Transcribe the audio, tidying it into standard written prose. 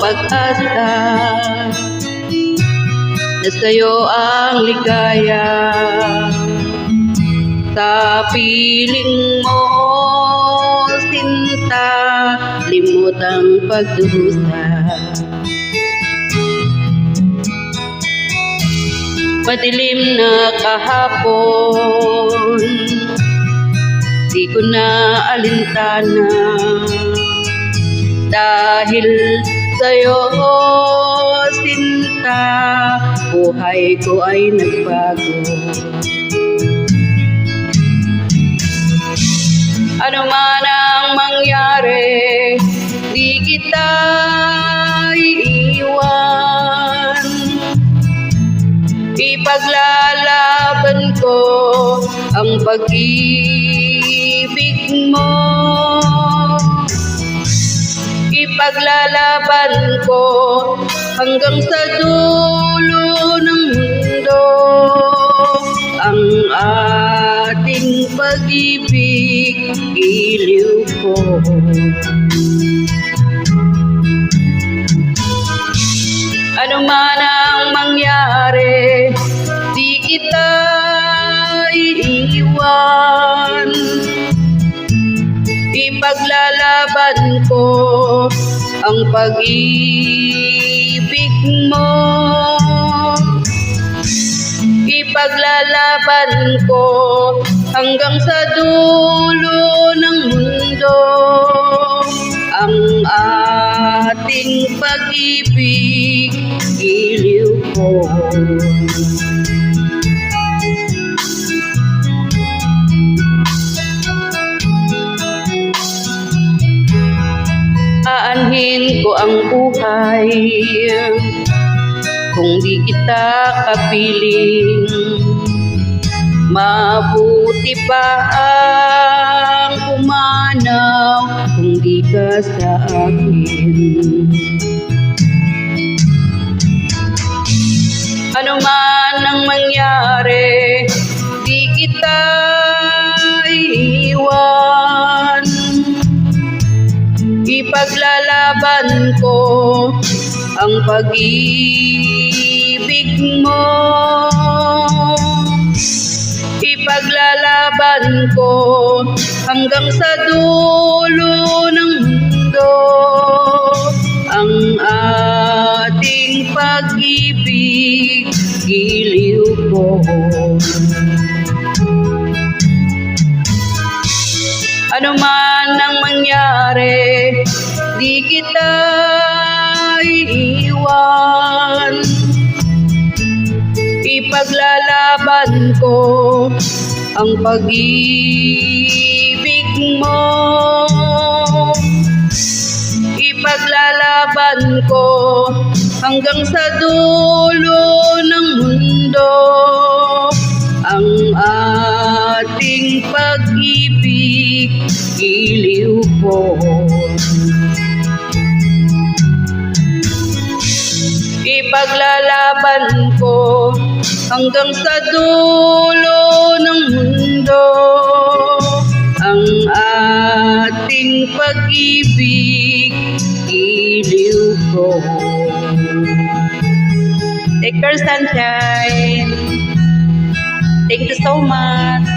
pag-asa na sa'yo ang ligaya. Sa piling mo, sinta, limot ang pagdurusa. Madilim na kahapon, di ko na alintana, dahil sa'yo, sinta, buhay ko ay nagbago. Ano man ang mangyari, di kita iiwan. Ipaglalaban ko ang pag-ibig mo. Ipaglalaban ko hanggang sa dulo ng mundo ang ating pag-ibig, iliw ko. Ano man ang mangyari, di kita iiwan. Ipaglalaban ko ang pag-ibig mo. Ipaglalaban ko hanggang sa dulo ng mundo ang ating pag-ibig, iliw ko. Aanhin ko ang buhay kung di kita kapiling. Mabuti pa ang pumanaw kung di ka sa akin. Ano man ang mangyari, di kita iiwan. Ipaglalaban ko ang pag-ibig mo. Ipaglalaban ko hanggang sa dulo ng mundo ang ating pag-ibig, iliw ko. Ano man ang mangyari, di kita iiwan. Ipaglalaban ko ang pag-ibig mo. Ipaglalaban ko hanggang sa dulo ng mundo ang ating pag-ibig, iliw ko. Ipaglalaban ko hanggang sa dulo ng mundo ang ating pag-ibig, iliw ko. Take care, sunshine. Thank you so much.